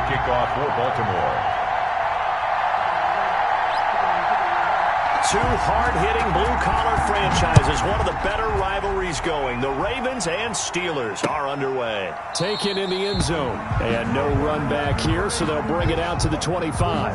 kickoff for Baltimore. Two hard-hitting blue-collar franchises, one of the better rivalries going. The Ravens and Steelers are underway. Taken in the end zone. And no run back here, so they'll bring it out to the 25.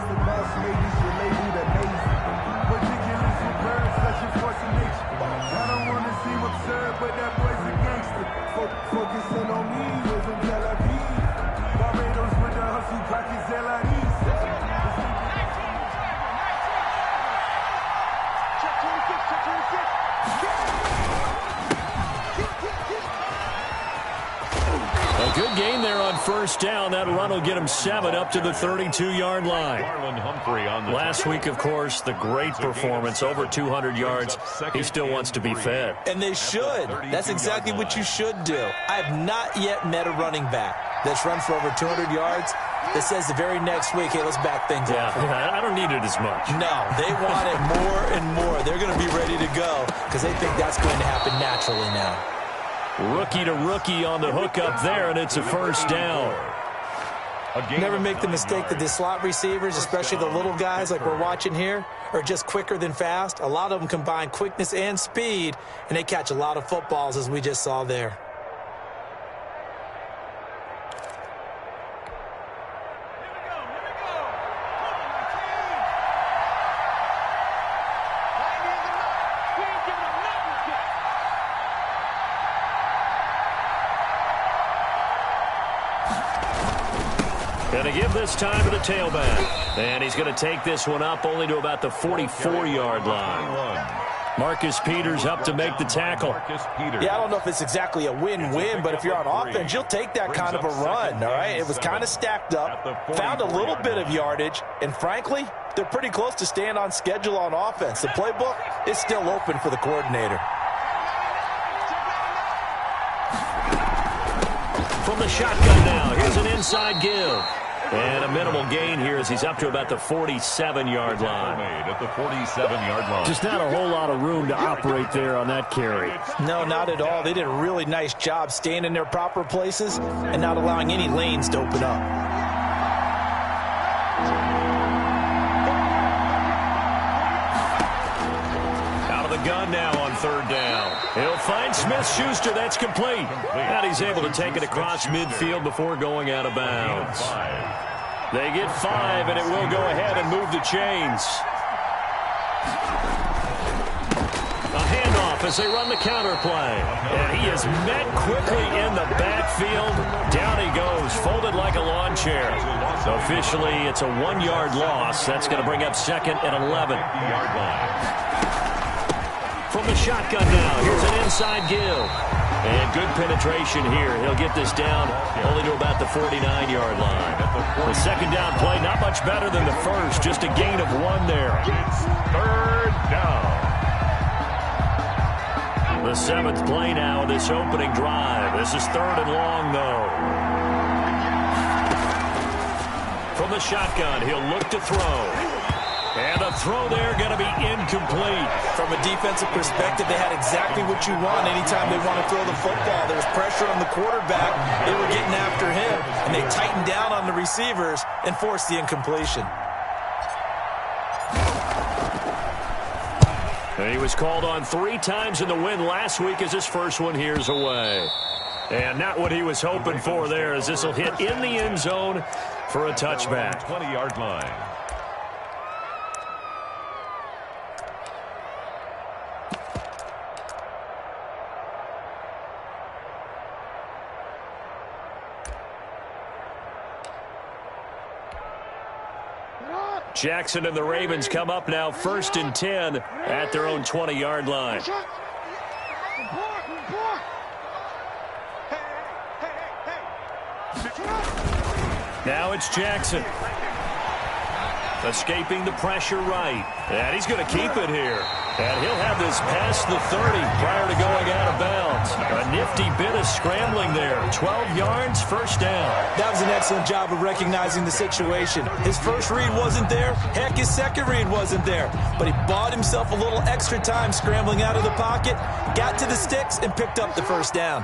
A good gain there on first down. That run will get him 7 up to the 32-yard line. Last week, of course, the great performance, over 200 yards. He still wants to be fed. And they should. That's exactly what you should do. I have not yet met a running back that's run for over 200 yards that says the very next week, hey, let's back things up. Yeah, I don't need it as much. No, they want it more and more. They're going to be ready to go because they think that's going to happen naturally now. Rookie to rookie on the hook up there, and it's a first down. Never make the mistake that the slot receivers, especially the little guys like we're watching here, are just quicker than fast. A lot of them combine quickness and speed, and they catch a lot of footballs, as we just saw there. Going to give this time to the tailback. And he's going to take this one up only to about the 44-yard line. Marcus Peters up to make the tackle. Yeah, I don't know if it's exactly a win-win, but if you're on offense, you'll take that kind of a run, all right? It was kind of stacked up, found a little bit of yardage, and frankly, they're pretty close to staying on schedule on offense. The playbook is still open for the coordinator. From the shotgun now, here's an inside give. And a minimal gain here as he's up to about the 47-yard line. At the 47-yard line. Just not a whole lot of room to operate there on that carry. No, not at all. They did a really nice job staying in their proper places and not allowing any lanes to open up. Out of the gun now on third down. He'll find Smith-Schuster. That's complete. And he's able to take it across midfield before going out of bounds. They get 5, and it will go ahead and move the chains. A handoff as they run the counter play. And he is met quickly in the backfield. Down he goes, folded like a lawn chair. Officially, it's a 1-yard loss. That's going to bring up second and 11. From the shotgun now, here's an inside give. And good penetration here. He'll get this down only to about the 49-yard line. The second down play, not much better than the first. Just a gain of 1 there. It's third down. The 7th play now of this opening drive. This is third and long, though. From the shotgun, he'll look to throw. And a throw there going to be incomplete. From a defensive perspective, they had exactly what you want anytime they want to throw the football. There was pressure on the quarterback. They were getting after him, and they tightened down on the receivers and forced the incompletion. And he was called on 3 times in the win last week as his first one here's away. And not what he was hoping for there, as this will hit in the end zone for a touchback. 20-yard line. Jackson and the Ravens come up now 1st and 10 at their own 20-yard line. Now it's Jackson. Escaping the pressure right. And he's going to keep it here. And he'll have this past the 30 prior to going out of bounds. A nifty bit of scrambling there. 12 yards, first down. That was an excellent job of recognizing the situation. His first read wasn't there. Heck, his second read wasn't there. But he bought himself a little extra time scrambling out of the pocket, got to the sticks, and picked up the first down.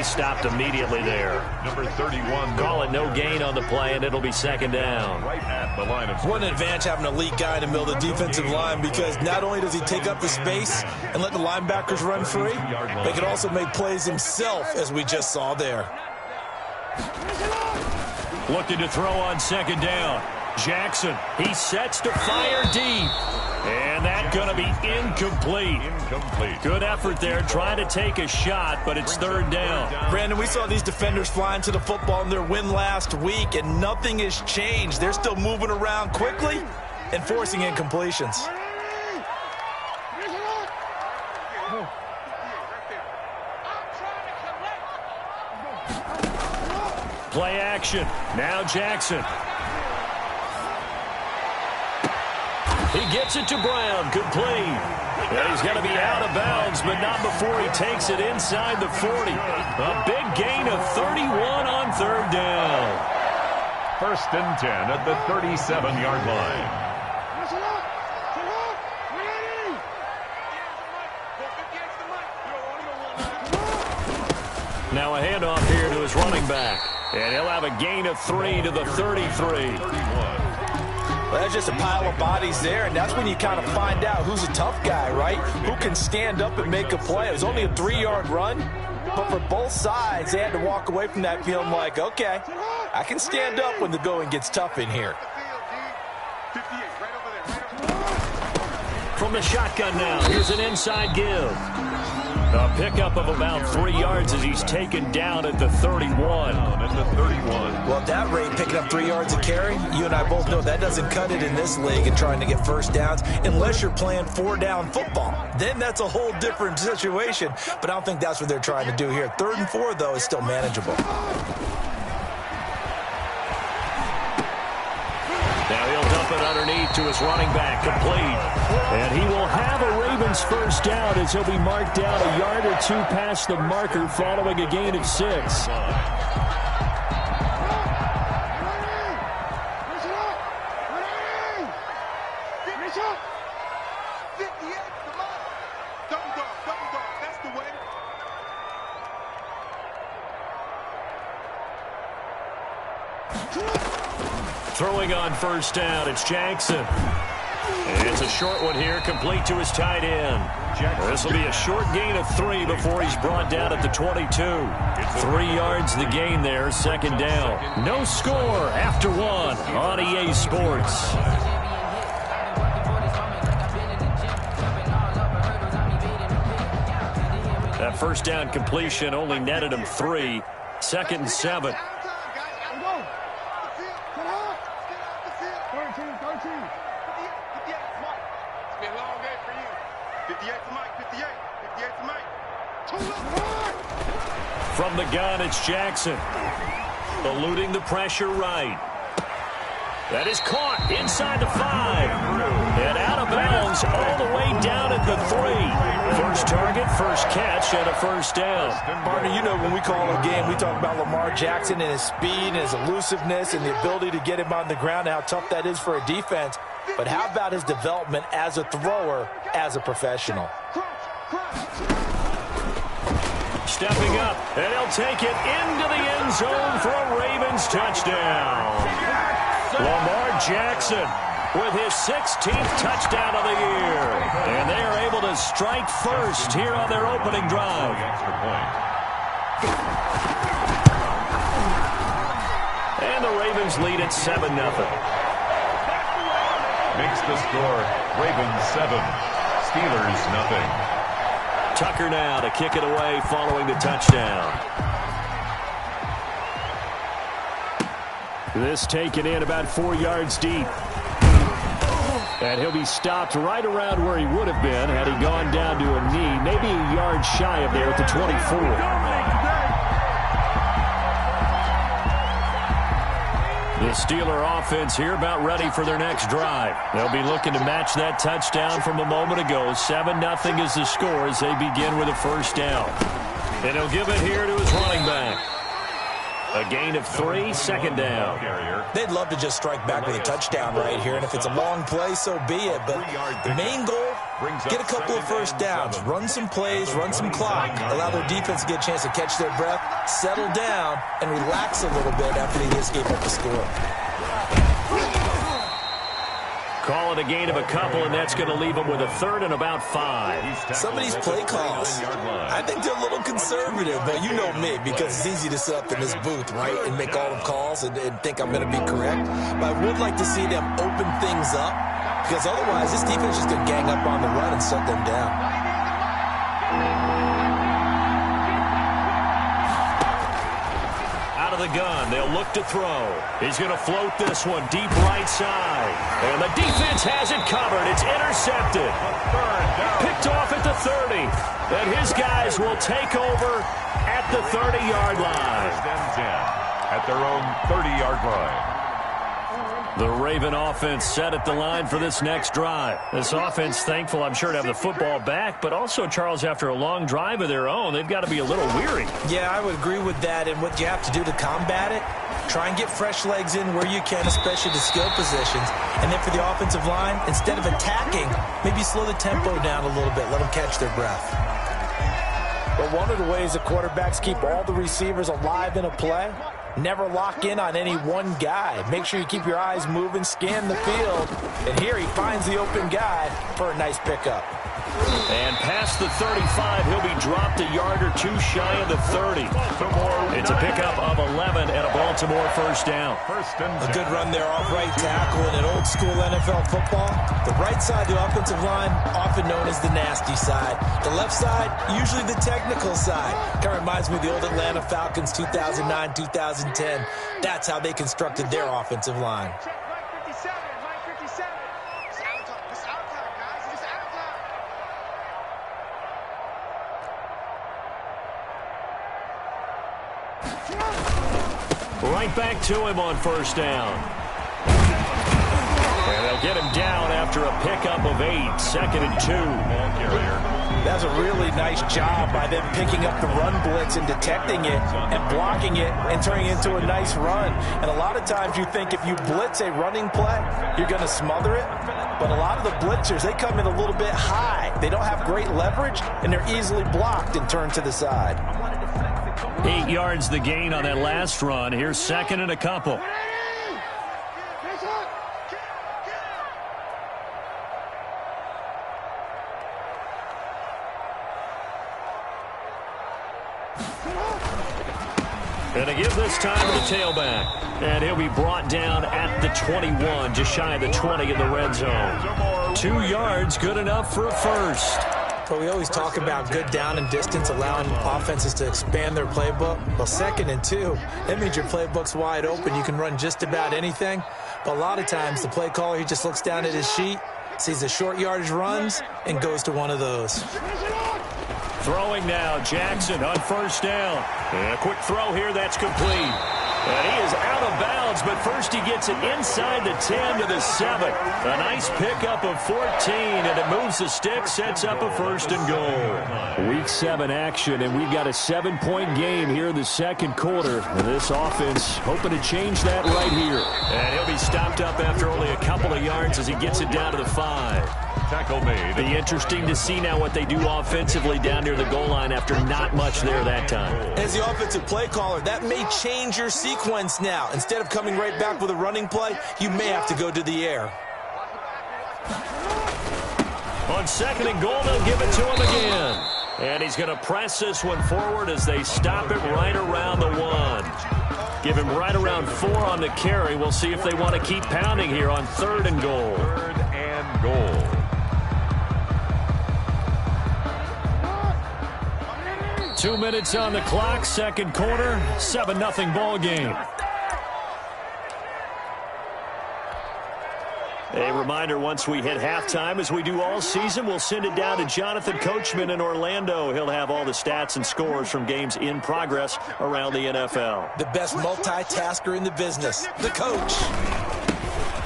he stopped immediately there. Number 31. Call it no gain on the play, and it'll be second down. Right at the line of What an advantage having an elite guy in the middle of the defensive line, because not only does he take up the space and let the linebackers run free, but he can also make plays himself, as we just saw there. Looking to throw on second down. Jackson, he sets to fire deep. And that's going to be incomplete. Good effort there, trying to take a shot, but it's third down. Brandon, we saw these defenders flying to the football in their win last week, and nothing has changed. They're still moving around quickly and forcing incompletions. Play action. Now Jackson. He gets it to Brown, complete. And he's going to be out of bounds, but not before he takes it inside the 40. A big gain of 31 on third down. 1st and 10 at the 37-yard line. Now a handoff here to his running back. And he'll have a gain of 3 to the 33. Well, that's just a pile of bodies there, and that's when you kind of find out who's a tough guy, right? Who can stand up and make a play. It was only a 3-yard run, but for both sides, they had to walk away from that feeling like, okay, I can stand up when the going gets tough in here. From the shotgun now, here's an inside give. A pickup of about 3 yards as he's taken down at the 31. Well, at that rate, picking up 3 yards a carry, you and I both know that doesn't cut it in this league and trying to get first downs unless you're playing 4-down football. Then that's a whole different situation, but I don't think that's what they're trying to do here. 3rd and 4, though, is still manageable. Now he'll dump it underneath to his running back, complete. And he will have a Ravens first down as he'll be marked down a yard or two past the marker following a gain of 6. Throwing on first down, it's Jackson. And it's a short one here, complete to his tight end. This will be a short gain of 3 before he's brought down at the 22. 3 yards the gain there, second down. No score after 1 on EA Sports. That first down completion only netted him 3. 2nd and 7. From the gun, it's Jackson. Eluding the pressure right. That is caught inside the 5. And out of bounds all the way down at the 3. First target, first catch, and a first down. Partner, you know when we call a game, we talk about Lamar Jackson and his speed and his elusiveness and the ability to get him on the ground and how tough that is for a defense. But how about his development as a thrower, as a professional? Stepping up, and he'll take it into the end zone for a Ravens touchdown. Lamar Jackson with his 16th touchdown of the year. And they are able to strike first here on their opening drive. And the Ravens lead at 7-0. Makes the score Ravens 7, Steelers nothing. Tucker now to kick it away following the touchdown. This taken in about 4 yards deep. And he'll be stopped right around where he would have been had he gone down to a knee, maybe a yard shy of there at the 24. The Steeler offense here about ready for their next drive. They'll be looking to match that touchdown from a moment ago. 7-0 is the score as they begin with a first down. And he'll give it here to his running back. A gain of 3, second down. They'd love to just strike back with a touchdown right here, and if it's a long play, so be it. But the main goal, Get a couple of first downs, run some plays, run some clock, allow their defense to get a chance to catch their breath, settle down, and relax a little bit after they just gave up the score. Call it a gain of a couple, and that's going to leave them with a third and about 5. Some of these play calls, I think they're a little conservative, but you know me, because it's easy to sit up in this booth, right, and make all the calls and think I'm going to be correct. But I would like to see them open things up, because otherwise this defense is going to gang up on the run and shut them down. Out of the gun, they'll look to throw. He's going to float this one deep right side. And the defense has it covered. It's intercepted. Picked off at the 30. And his guys will take over at the 30-yard line. At their own 30-yard line. The Raven offense set at the line for this next drive. This offense, thankful, I'm sure, to have the football back, but also, Charles, after a long drive of their own, they've got to be a little weary. Yeah, I would agree with that, and what you have to do to combat it, try and get fresh legs in where you can, especially the skill positions. And then for the offensive line, instead of attacking, maybe slow the tempo down a little bit, let them catch their breath. But one of the ways the quarterbacks keep all the receivers alive in a play, never lock in on any one guy. Make sure you keep your eyes moving, scan the field. And here he finds the open guy for a nice pickup. And past the 35, he'll be dropped a yard or two shy of the 30. It's a pickup of 11 and a Baltimore first down. A good run there off right tackle in an old school NFL football. The right side, the offensive line, often known as the nasty side. The left side, usually the technical side. Kind of reminds me of the old Atlanta Falcons 2009, 2010. That's how they constructed their offensive line. Right back to him on first down. And they'll get him down after a pickup of 8, 2nd and 2. That's a really nice job by them picking up the run blitz and detecting it and blocking it and turning it into a nice run. And a lot of times you think if you blitz a running play, you're going to smother it. But a lot of the blitzers, they come in a little bit high. They don't have great leverage, and they're easily blocked and turned to the side. 8 yards the gain on that last run. Here's 2nd and a couple. And a give this time to the tailback. And he'll be brought down at the 21, just shy of the 20 in the red zone. 2 yards, good enough for a first. But we always talk about good down and distance, allowing offenses to expand their playbook. Well, 2nd and 2, that means your playbook's wide open. You can run just about anything. But a lot of times, the play caller, he just looks down at his sheet, sees the short yardage runs, and goes to one of those. Throwing now, Jackson on first down. And a quick throw here, that's complete. And he is out of bounds, but first he gets it inside the 10 to the 7. A nice pickup of 14, and it moves the stick, sets up a 1st and goal. Week 7 action, and we've got a 7-point game here in the second quarter. And this offense hoping to change that right here. And he'll be stopped up after only a couple of yards as he gets it down to the 5. Tackle made. Be interesting to see now what they do offensively down near the goal line after not much there that time. As the offensive play caller, that may change your sequence now. Instead of coming right back with a running play, you may have to go to the air. On 2nd and goal, they'll give it to him again. And he's going to press this one forward as they stop it right around the 1. Give him right around 4 on the carry. We'll see if they want to keep pounding here on 3rd and goal. 3rd and goal. 2 minutes on the clock, second quarter, 7-0 ball game. A reminder, once we hit halftime, as we do all season, we'll send it down to Jonathan Coachman in Orlando. He'll have all the stats and scores from games in progress around the NFL. The best multitasker in the business, the coach.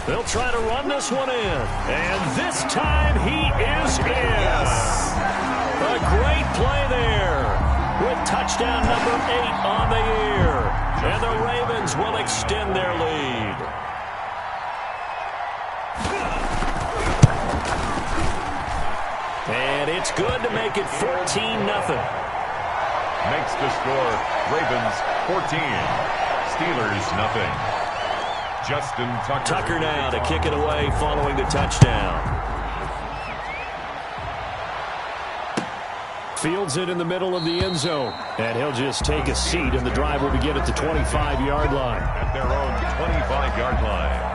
They'll try to run this one in. And this time he is in. Yes. A great play there with touchdown number 8 on the year. And the Ravens will extend their lead. And it's good to make it 14-0. Makes the score Ravens 14, Steelers nothing. Justin Tucker. Tucker now to kick it away following the touchdown. Fields it in the middle of the end zone. And he'll just take a seat, and the drive will begin at the 25-yard line. At their own 25-yard line.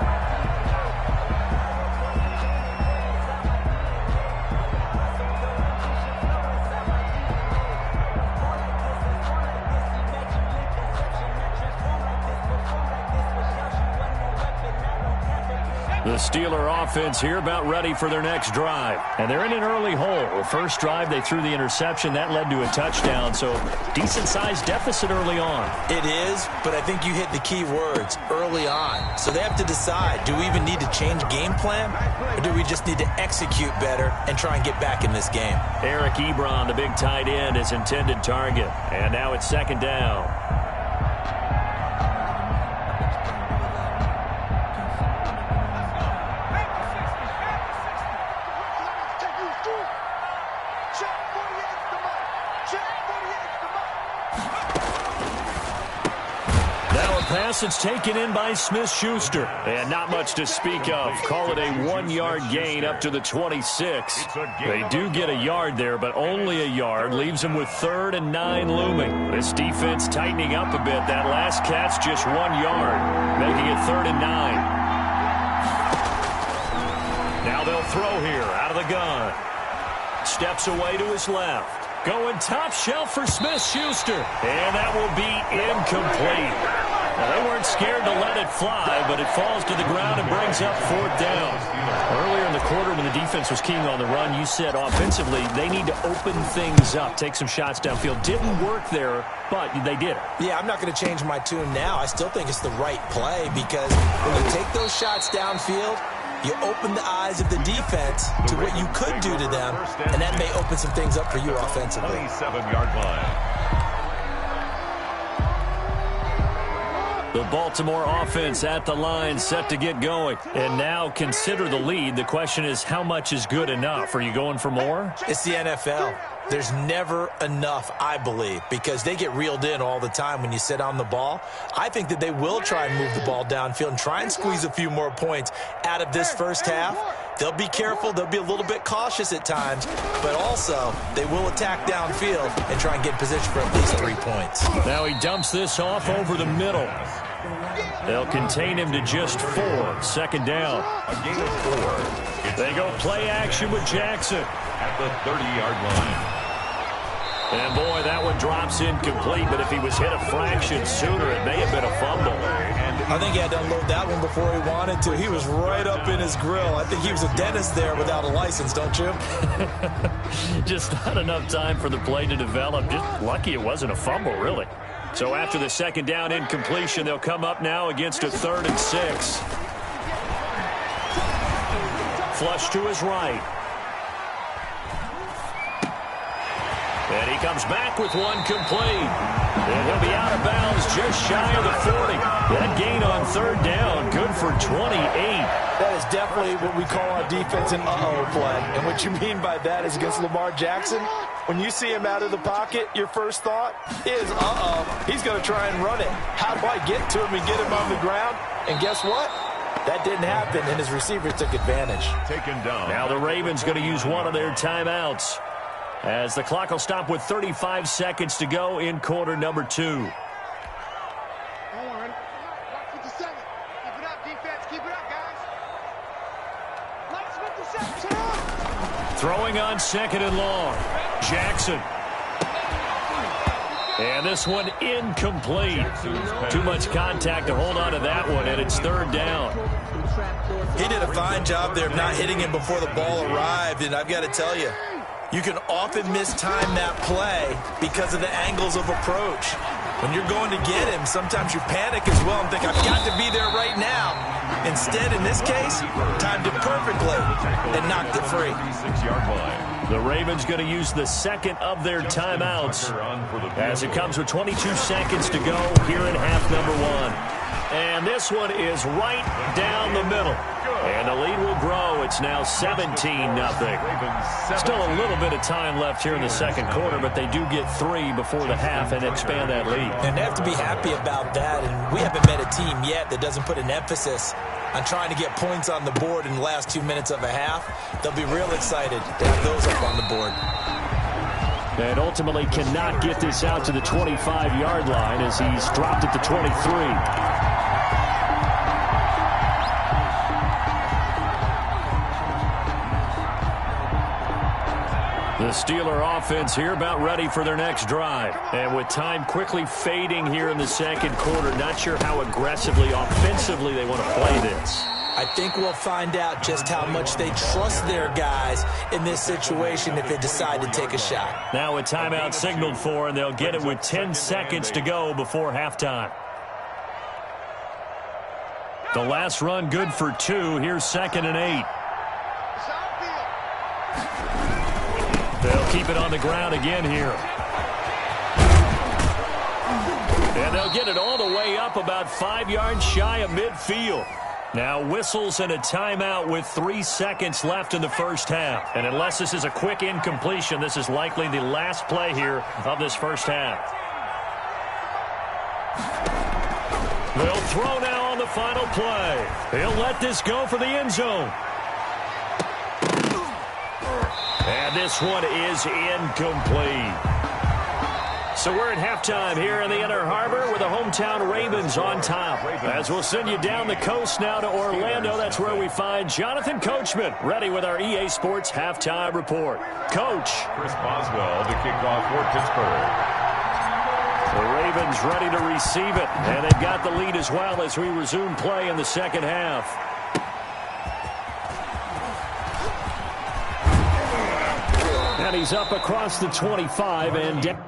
The Steeler offense here about ready for their next drive. And they're in an early hole. The first drive, they threw the interception. That led to a touchdown, so decent-sized deficit early on. It is, but I think you hit the key words, early on. So they have to decide, do we even need to change game plan, or do we just need to execute better and try and get back in this game? Eric Ebron, the big tight end, is intended target. And now it's second down. It's taken in by Smith-Schuster. And not much to speak of. Call it a 1-yard gain up to the 26. They do get a yard there, but only a yard. Leaves them with 3rd and 9 looming. This defense tightening up a bit. That last catch just 1 yard, making it 3rd and 9. Now they'll throw here out of the gun. Steps away to his left. Going top shelf for Smith-Schuster. And that will be incomplete. Now, they weren't scared to let it fly, but it falls to the ground and brings up 4th down. Earlier in the quarter when the defense was keying on the run, you said offensively they need to open things up, take some shots downfield. Didn't work there, but they did it. Yeah, I'm not going to change my tune now. I still think it's the right play because when you take those shots downfield, you open the eyes of the defense to what you could do to them, and that may open some things up for you offensively. 27-yard line. The Baltimore offense at the line, set to get going. And now consider the lead. The question is, how much is good enough? Are you going for more? It's the NFL. There's never enough, I believe, because they get reeled in all the time when you sit on the ball. I think that they will try and move the ball downfield and try and squeeze a few more points out of this first half. They'll be careful. They'll be a little bit cautious at times, but also they will attack downfield and try and get in position for at least 3 points. Now he dumps this off over the middle. They'll contain him to just 4. 2nd down. A gain of 4. They go play action with Jackson. At the 30-yard line. And, boy, that one drops incomplete, but if he was hit a fraction sooner, it may have been a fumble. I think he had to unload that one before he wanted to. He was right up in his grill. I think he was a dentist there without a license, don't you? Just not enough time for the play to develop. Just lucky it wasn't a fumble, really. So after the 2nd down incompletion, they'll come up now against a 3rd and 6. Flush to his right. And he comes back with one complete. And he'll be out of bounds just shy of the 40. That gain on 3rd down, good for 28. That is definitely what we call on defense an uh-oh play. And what you mean by that is against Lamar Jackson, when you see him out of the pocket, your first thought is, uh-oh, he's going to try and run it. How do I get to him and get him on the ground? And guess what? That didn't happen, and his receivers took advantage. Taken down. Now the Ravens going to use one of their timeouts, as the clock will stop with 35 seconds to go in quarter number 2. Hold on. Watch 57. Keep it up, defense. Keep it up, guys. Let's 57. Throwing on 2nd and long. Jackson. And this one incomplete. Too much contact to hold on to that one, and it's 3rd down. He did a fine job there of not hitting him before the ball arrived, and I've got to tell you, you can often mistime that play because of the angles of approach. When you're going to get him, sometimes you panic as well and think, I've got to be there right now. Instead, in this case, timed it perfectly and knocked it free. 36-yard line. The Ravens going to use the 2nd of their timeouts as it comes with 22 seconds to go here in half number 1. And this one is right down the middle. And the lead will grow. It's now 17-0. Still a little bit of time left here in the second quarter, but they do get 3 before the half and expand that lead. And they have to be happy about that. And we haven't met a team yet that doesn't put an emphasis on trying to get points on the board in the last 2 minutes of a half. They'll be real excited to have those up on the board. And ultimately cannot get this out to the 25-yard line as he's dropped at the 23. The Steeler offense here about ready for their next drive. And with time quickly fading here in the second quarter, not sure how aggressively, offensively they want to play this. I think we'll find out just how much they trust their guys in this situation if they decide to take a shot. Now a timeout signaled for, and they'll get it with 10 seconds to go before halftime. The last run good for 2. Here's 2nd and 8. They'll keep it on the ground again here. And they'll get it all the way up about 5 yards shy of midfield. Now whistles and a timeout with 3 seconds left in the first half. And unless this is a quick incompletion, this is likely the last play here of this first half. They'll throw now on the final play. He'll let this go for the end zone. And this one is incomplete. So we're at halftime here in the Inner Harbor with the hometown Ravens on top. As we'll send you down the coast now to Orlando, that's where we find Jonathan Coachman, ready with our EA Sports Halftime Report. Coach. Chris Boswell to kick off for Pittsburgh. The Ravens ready to receive it, and they've got the lead as well as we resume play in the second half. And he's up across the 25 and down.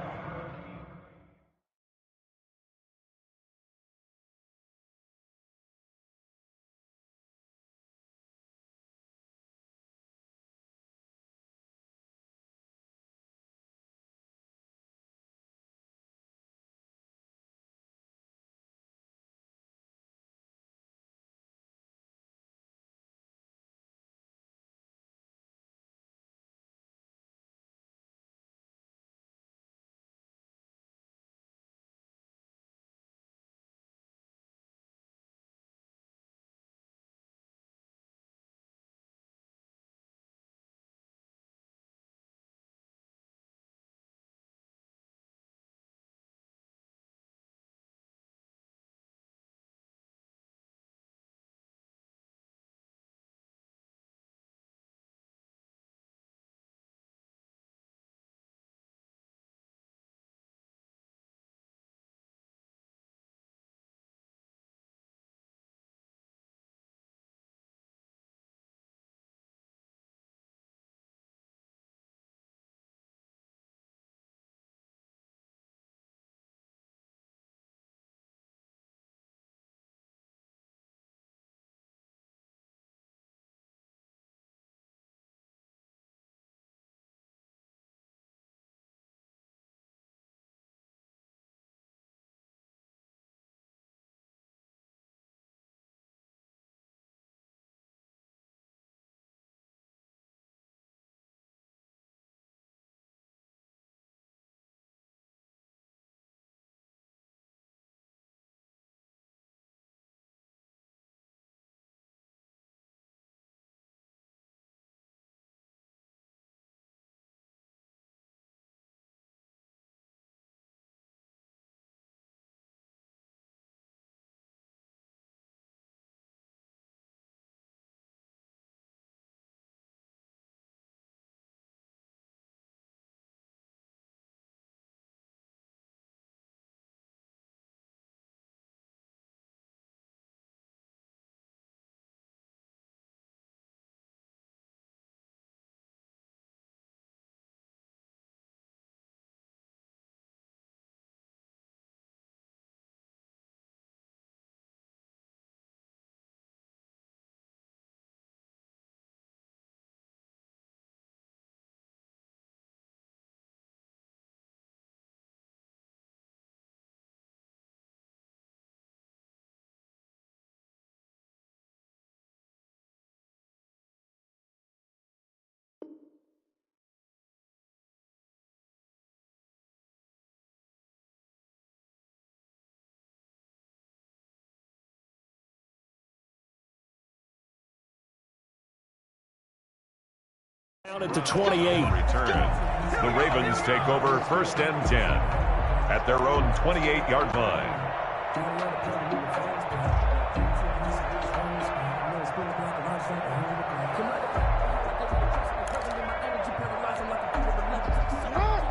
Down at the 28. Return. The Ravens take over 1st and 10 at their own 28-yard line.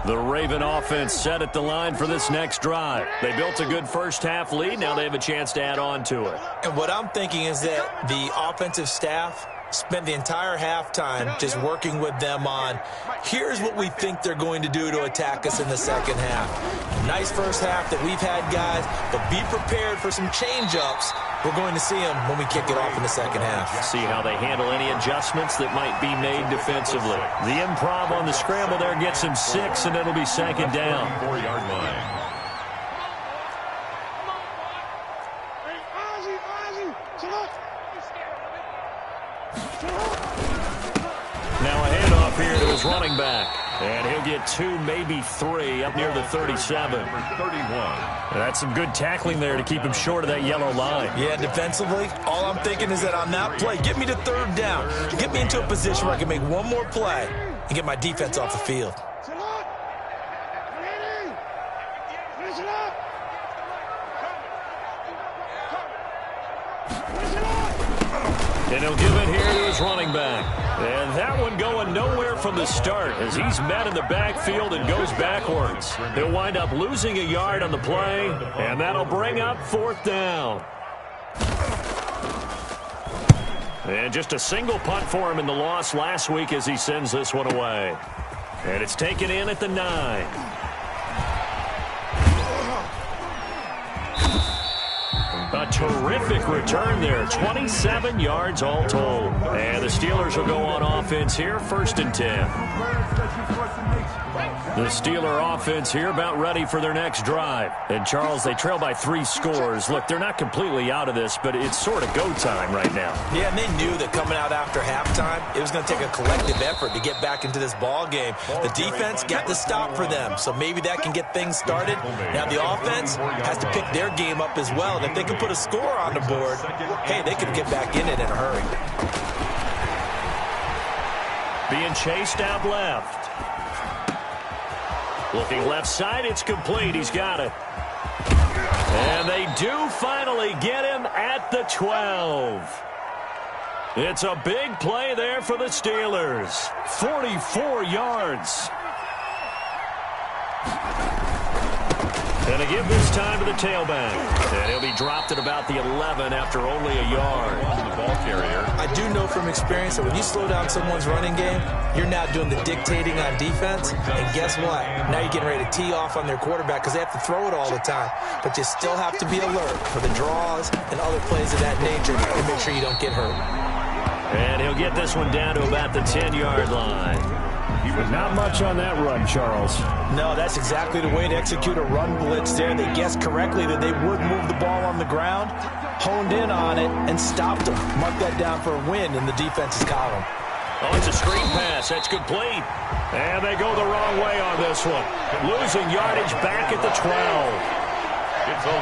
The Raven offense set at the line for this next drive. They built a good first-half lead. Now they have a chance to add on to it. And what I'm thinking is that the offensive staff spent the entire halftime just working with them on, here's what we think they're going to do to attack us in the second half. Nice first half that we've had, guys, but be prepared for some change-ups. We're going to see them when we kick it off in the second half. See how they handle any adjustments that might be made defensively. The improv on the scramble there gets him 6, and it'll be second down. 4-yard line. Now a handoff here to his running back. And he'll get 2, maybe 3 up near the 37. Number 31. That's some good tackling there to keep him short of that yellow line. Yeah, defensively, all I'm thinking is that on that play, get me to 3rd down. Get me into a position where I can make one more play and get my defense off the field. And he'll give it here to his running back. And that one going nowhere from the start as he's met in the backfield and goes backwards. He'll wind up losing a yard on the play, and that'll bring up 4th down. And just a single punt for him in the loss last week as he sends this one away. And it's taken in at the 9. A terrific return there. 27 yards all told. And the Steelers will go on offense here, 1st and 10. The Steeler offense here about ready for their next drive. And, Charles, they trail by 3 scores. Look, they're not completely out of this, but it's sort of go time right now. Yeah, and they knew that coming out after halftime, it was going to take a collective effort to get back into this ball game. The defense got the stop for them, so maybe that can get things started. Now the offense has to pick their game up as well, and if they can put a score on the board, hey, they could get back in it in a hurry. Being chased out left. Looking left side, it's complete. He's got it. And they do finally get him at the 12. It's a big play there for the Steelers. 44 yards. And a give this time to the tailback. And he'll be dropped at about the 11 after only a yard. The ball carrier. I do know from experience that when you slow down someone's running game, you're now doing the dictating on defense. And guess what? Now you're getting ready to tee off on their quarterback because they have to throw it all the time. But you still have to be alert for the draws and other plays of that nature to make sure you don't get hurt. And he'll get this one down to about the 10-yard line. Not much on that run, Charles. No, that's exactly the way to execute a run blitz there. They guessed correctly that they would move the ball on the ground, honed in on it, and stopped them. Mark that down for a win in the defense's column. Oh, it's a screen pass. That's complete. And they go the wrong way on this one. Losing yardage back at the 12.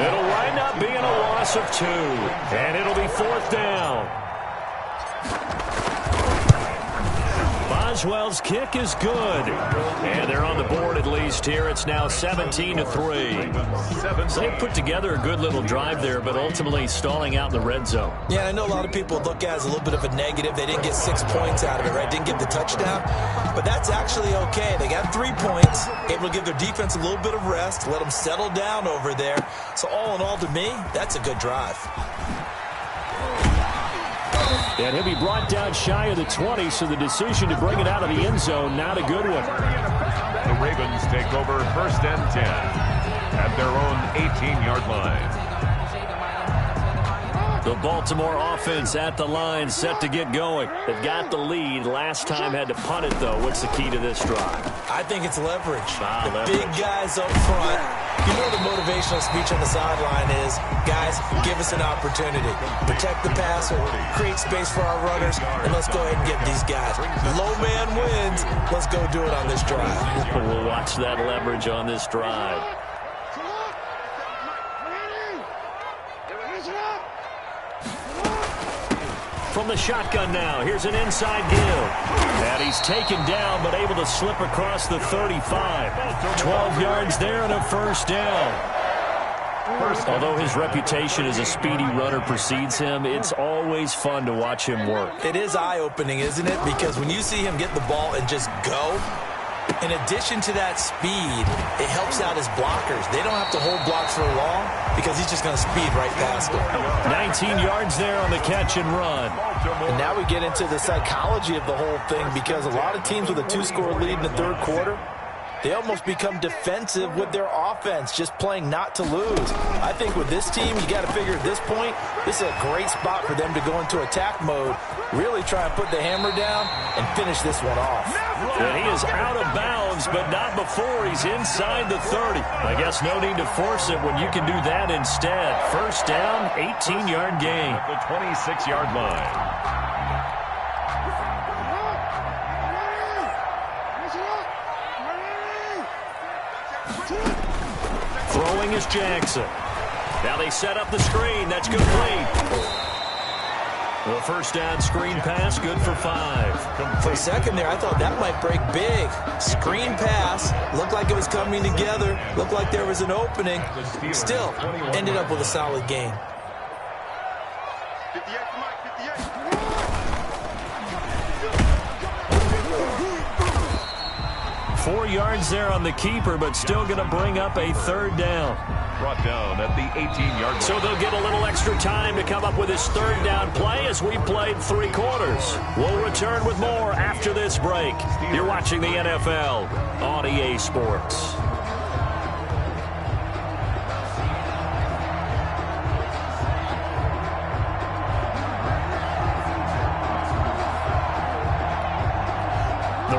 It'll wind up being a loss of 2. And it'll be 4th down. Boswell's kick is good. And they're on the board at least here. It's now 17-3. So they put together a good little drive there, but ultimately stalling out in the red zone. Yeah, I know a lot of people look at it as a little bit of a negative. They didn't get 6 points out of it, right? Didn't get the touchdown. But that's actually okay. They got 3 points, able to give their defense a little bit of rest, let them settle down over there. So all in all, to me, that's a good drive. And he'll be brought down shy of the 20, so the decision to bring it out of the end zone, not a good one. The Ravens take over 1st and 10 at their own 18-yard line. The Baltimore offense at the line, set to get going. They've got the lead. Last time had to punt it, though. What's the key to this drive? I think it's leverage. Leverage. Big guys up front. You know the motivational speech on the sideline is, guys, give us an opportunity. Protect the passer, create space for our runners, and let's go ahead and get these guys. Low man wins. Let's go do it on this drive. We'll watch that leverage on this drive. from the shotgun now. Here's an inside give. And he's taken down, but able to slip across the 35. 12 yards there and a first down. Although his reputation as a speedy runner precedes him, it's always fun to watch him work. It is eye-opening, isn't it? Because when you see him get the ball and just go, in addition to that speed, it helps out his blockers. They don't have to hold blocks for long because he's just going to speed right past them. 19 yards there on the catch and run. And now we get into the psychology of the whole thing, because a lot of teams with a 2-score lead in the third quarter, they almost become defensive with their offense, just playing not to lose. I think with this team, you got to figure at this point, this is a great spot for them to go into attack mode, really try and put the hammer down and finish this one off. And he is out of bounds, but not before he's inside the 30. I guess no need to force it when you can do that instead. First down, 18-yard gain. At the 26-yard line. Throwing is Jackson. Now they set up the screen. That's complete. The first down screen pass, good for 5. For a second there, I thought that might break big. Screen pass, looked like it was coming together, looked like there was an opening. Still, ended up with a solid gain. 4 yards there on the keeper, but still going to bring up a third down. Brought down at the 18-yard line. So they'll get a little extra time to come up with his third down play as we played 3 quarters. We'll return with more after this break. You're watching the NFL on EA Sports.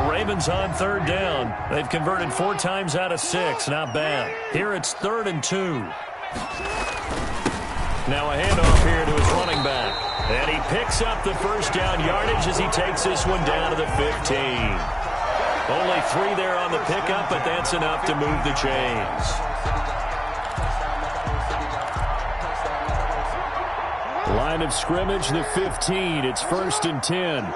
Ravens on third down. They've converted 4 times out of 6. Not bad. Here it's 3rd and 2. Now a handoff here to his running back. And he picks up the first down yardage as he takes this one down to the 15. Only 3 there on the pickup, but that's enough to move the chains. Line of scrimmage, the 15. It's 1st and 10.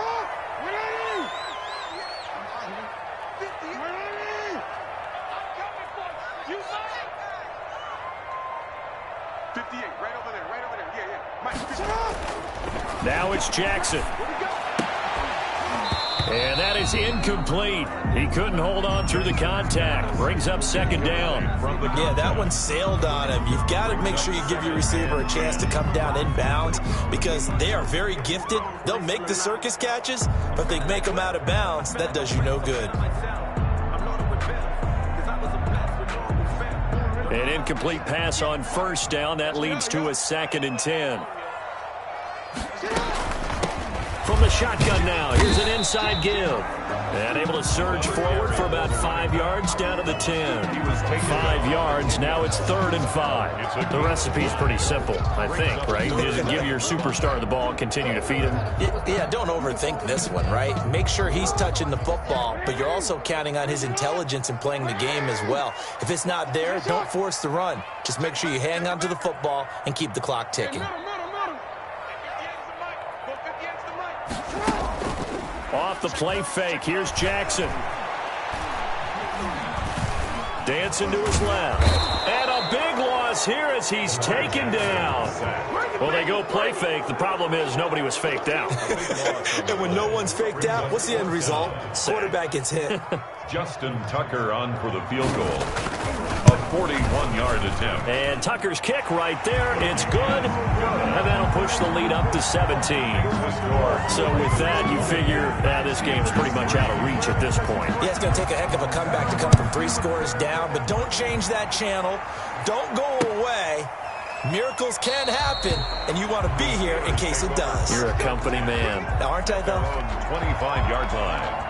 Now it's Jackson. And that is incomplete. He couldn't hold on through the contact. Brings up 2nd down. Yeah, that one sailed on him. You've got to make sure you give your receiver a chance to come down inbounds because they are very gifted. They'll make the circus catches, but if they make them out of bounds, that does you no good. An incomplete pass on 1st down. That leads to a 2nd and 10. From the shotgun now, here's an inside give. And able to surge forward for about 5 yards down to the 10. 5 yards, now it's 3rd and 5. The recipe's pretty simple, I think, right? You just give your superstar the ball and continue to feed him. Yeah, don't overthink this one, right? Make sure he's touching the football, but you're also counting on his intelligence in playing the game as well. If it's not there, don't force the run. Just make sure you hang on to the football and keep the clock ticking. Off the play fake, here's Jackson. Dancing to his left. And a big loss here as he's taken down. Well, they go play fake. The problem is nobody was faked out. And when no one's faked out, what's the end result? Quarterback gets hit. Justin Tucker on for the field goal. A 41-yard attempt. And Tucker's kick right there. It's good. And that'll push the lead up to 17. So with that, you figure this game's pretty much out of reach at this point. Yeah, it's going to take a heck of a comeback to come from 3 scores down. But don't change that channel. Don't go away. Miracles can happen, and you want to be here in case it does. You're a company man. Aren't I, though? 25-yard line.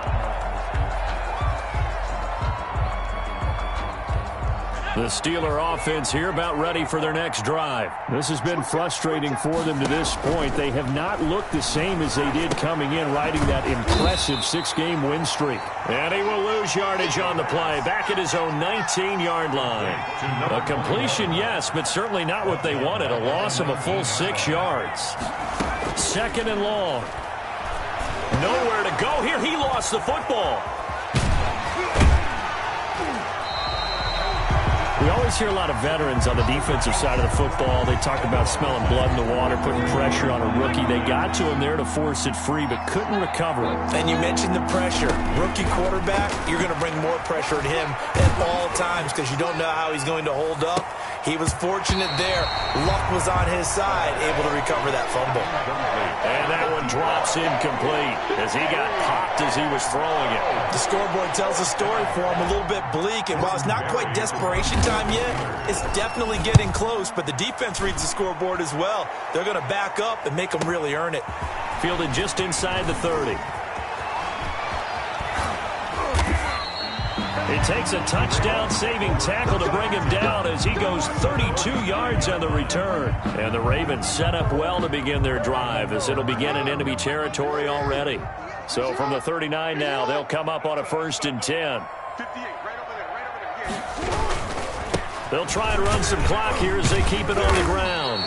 The Steeler offense here about ready for their next drive. This has been frustrating for them to this point. They have not looked the same as they did coming in, riding that impressive 6-game win streak. And he will lose yardage on the play, back at his own 19-yard line. A completion, yes, but certainly not what they wanted. A loss of a full 6 yards. Second and long. Nowhere to go here. He lost the football. We always hear a lot of veterans on the defensive side of the football. They talk about smelling blood in the water, putting pressure on a rookie. They got to him there to force it free, but couldn't recover. And you mentioned the pressure. Rookie quarterback, you're going to bring more pressure at him at all times because you don't know how he's going to hold up. He was fortunate there. Luck was on his side, able to recover that fumble. And that one drops incomplete as he got popped as he was throwing it. The scoreboard tells a story for him, a little bit bleak. And while it's not quite desperation time yet, it's definitely getting close. But the defense reads the scoreboard as well. They're going to back up and make them really earn it. Fielded just inside the 30. It takes a touchdown-saving tackle to bring him down as he goes 32 yards on the return. And the Ravens set up well to begin their drive as it'll begin in enemy territory already. So from the 39 now, they'll come up on a 1st and 10. They'll try and run some clock here as they keep it on the ground.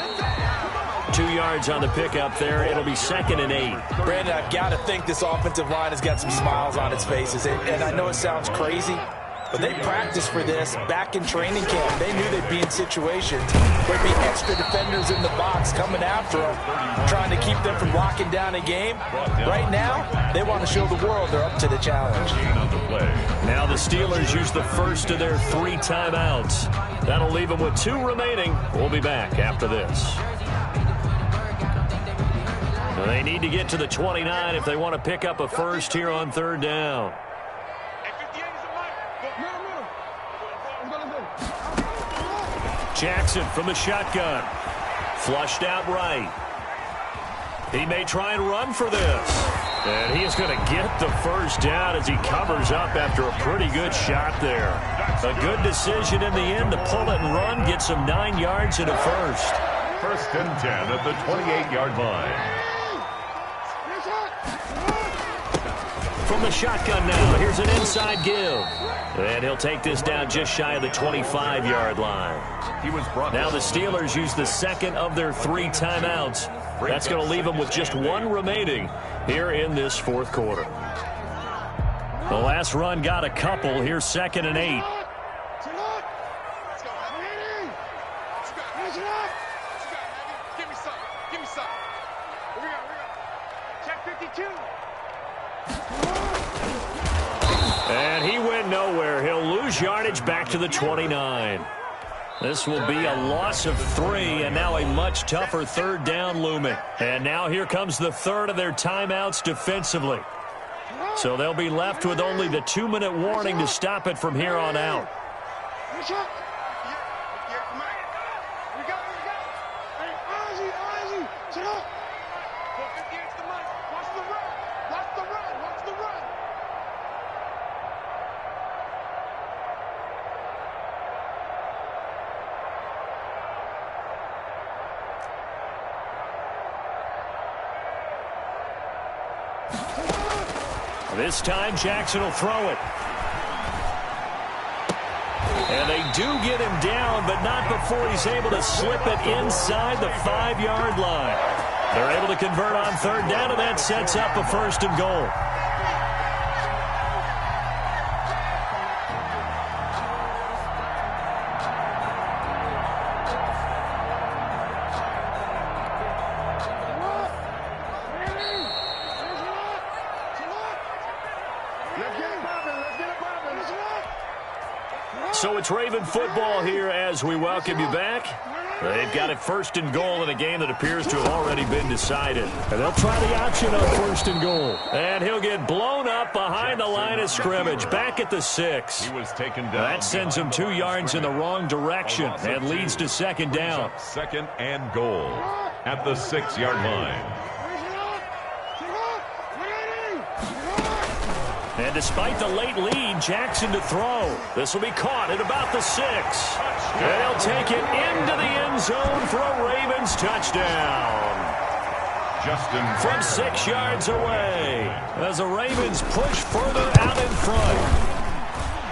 2 yards on the pickup there. It'll be 2nd and 8. Brandon, I've got to think this offensive line has got some smiles on its faces. And I know it sounds crazy, but they practiced for this back in training camp. They knew they'd be in situations where there'd be extra defenders in the box coming after them, trying to keep them from locking down a game. Right now, they want to show the world they're up to the challenge. Now the Steelers use the first of their 3 timeouts. That'll leave them with 2 remaining. We'll be back after this. They need to get to the 29 if they want to pick up a first here on 3rd down. Jackson from the shotgun. Flushed out right. He may try and run for this. And he is going to get the first down as he covers up after a pretty good shot there. A good decision in the end to pull it and run. Gets him 9 yards and a first. 1st and 10 at the 28-yard line. From the shotgun now, here's an inside give. And he'll take this down just shy of the 25-yard line. Now the Steelers use the 2nd of their 3 timeouts. That's going to leave them with just 1 remaining here in this 4th quarter. The last run got a couple. Here's 2nd and 8. Give me something. Here we go. Check 52. And he went nowhere. He'll lose yardage back to the 29. This will be a loss of 3, and now a much tougher 3rd down looming. And now here comes the 3rd of their timeouts defensively. So they'll be left with only the 2-minute warning to stop it from here on out. This time, Jackson will throw it. And they do get him down, but not before he's able to slip it inside the 5-yard line. They're able to convert on 3rd down, and that sets up a 1st and goal. So it's Raven football here as we welcome you back. They've got a 1st and goal in a game that appears to have already been decided. And they'll try the option on 1st and goal. And he'll get blown up behind the line of scrimmage, back at the 6. He was taken down. That sends him 2 yards in the wrong direction and leads to 2nd down. 2nd and goal at the 6-yard line. And despite the late lead, Jackson to throw. This will be caught at about the 6. And he'll take it into the end zone for a Ravens touchdown. Justin from 6 yards away as the Ravens push further out in front.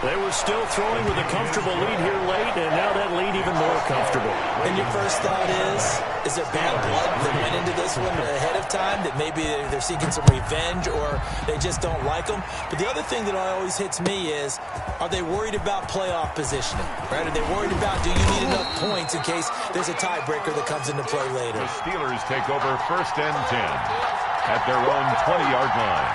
They were still throwing with a comfortable lead here late, and now that lead even more comfortable. And your first thought is there bad blood that went into this one ahead of time, that maybe they're seeking some revenge or they just don't like them? But the other thing that always hits me is, are they worried about playoff positioning? Right? Are they worried about, do you need enough points in case there's a tiebreaker that comes into play later? The Steelers take over 1st and 10 at their own 20-yard line.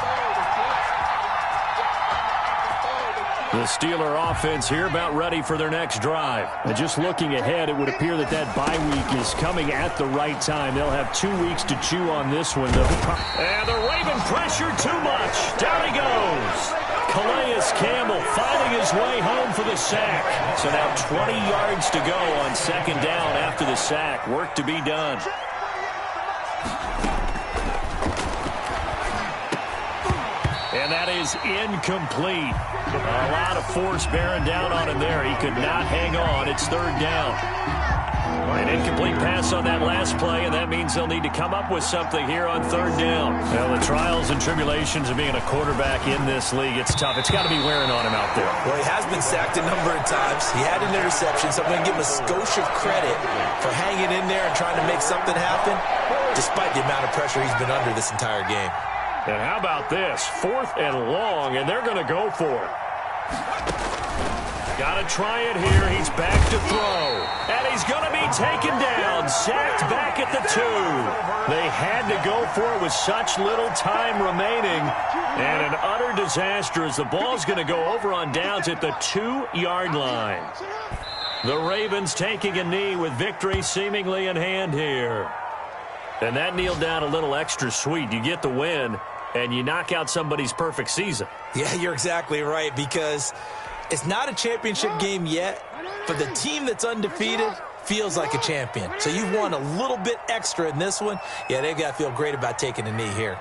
The Steeler offense here about ready for their next drive. And just looking ahead, it would appear that bye week is coming at the right time. They'll have 2 weeks to chew on this one. And the Raven pressure too much. Down he goes. Calais Campbell finding his way home for the sack. So now 20 yards to go on 2nd down after the sack. Work to be done. And that is incomplete. A lot of force bearing down on him there. He could not hang on. It's 3rd down. An incomplete pass on that last play, and that means they'll need to come up with something here on 3rd down. Well, the trials and tribulations of being a quarterback in this league, it's tough. It's got to be wearing on him out there. Well, he has been sacked a number of times. He had an interception, so I'm going to give him a skosh of credit for hanging in there and trying to make something happen, despite the amount of pressure he's been under this entire game. And how about this? 4th and long, and they're going to go for it. Got to try it here. He's back to throw. And he's going to be taken down. Sacked back at the 2. They had to go for it with such little time remaining. And an utter disaster as the ball's going to go over on downs at the 2-yard line. The Ravens taking a knee with victory seemingly in hand here. And that kneel down a little extra sweet. You get the win, and you knock out somebody's perfect season. Yeah, you're exactly right, because it's not a championship game yet, but the team that's undefeated feels like a champion. So you've won a little bit extra in this one. Yeah, they got to feel great about taking a knee here.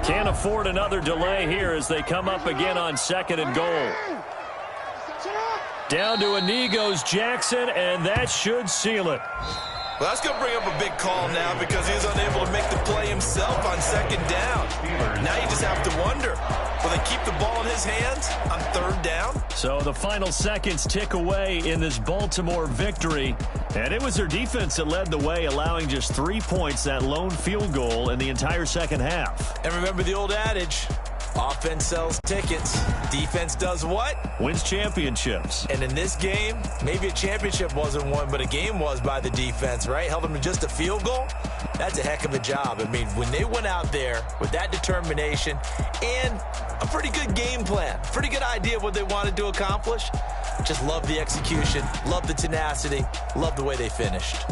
Can't afford another delay here as they come up again on 2nd and goal. Down to a knee goes Jackson, and that should seal it. Well, that's going to bring up a big call now because he's unable to make the play himself on 2nd down. Now you just have to wonder, will they keep the ball in his hands on 3rd down? So the final seconds tick away in this Baltimore victory. And it was their defense that led the way, allowing just 3 points, that lone field goal in the entire 2nd half. And remember the old adage, offense sells tickets. Defense does what? Wins championships. And in this game, maybe a championship wasn't won, but a game was by the defense, right? Held them to just a field goal. That's a heck of a job. I mean, when they went out there with that determination and a pretty good game plan, pretty good idea of what they wanted to accomplish, just love the execution, love the tenacity, love the way they finished.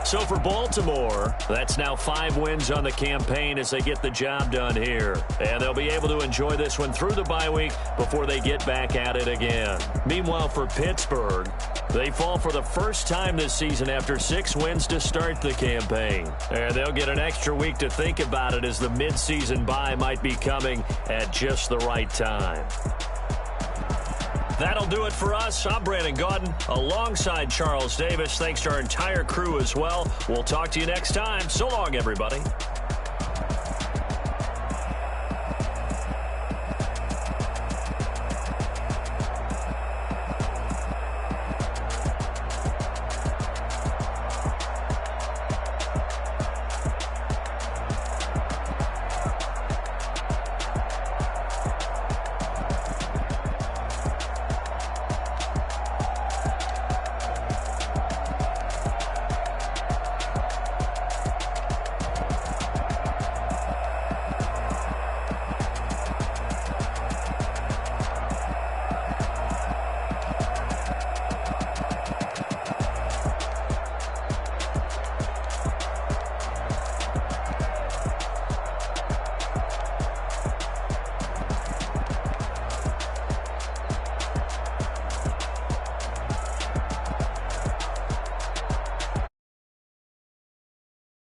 So for Baltimore, that's now 5 wins on the campaign as they get the job done here. And they'll be able to enjoy this one through the bye week before they get back at it again. Meanwhile, for Pittsburgh, they fall for the first time this season after 6 wins to start the campaign. And they'll get an extra week to think about it as the midseason bye might be coming at just the right time. That'll do it for us. I'm Brandon Gaudin alongside Charles Davis. Thanks to our entire crew as well. We'll talk to you next time. So long, everybody.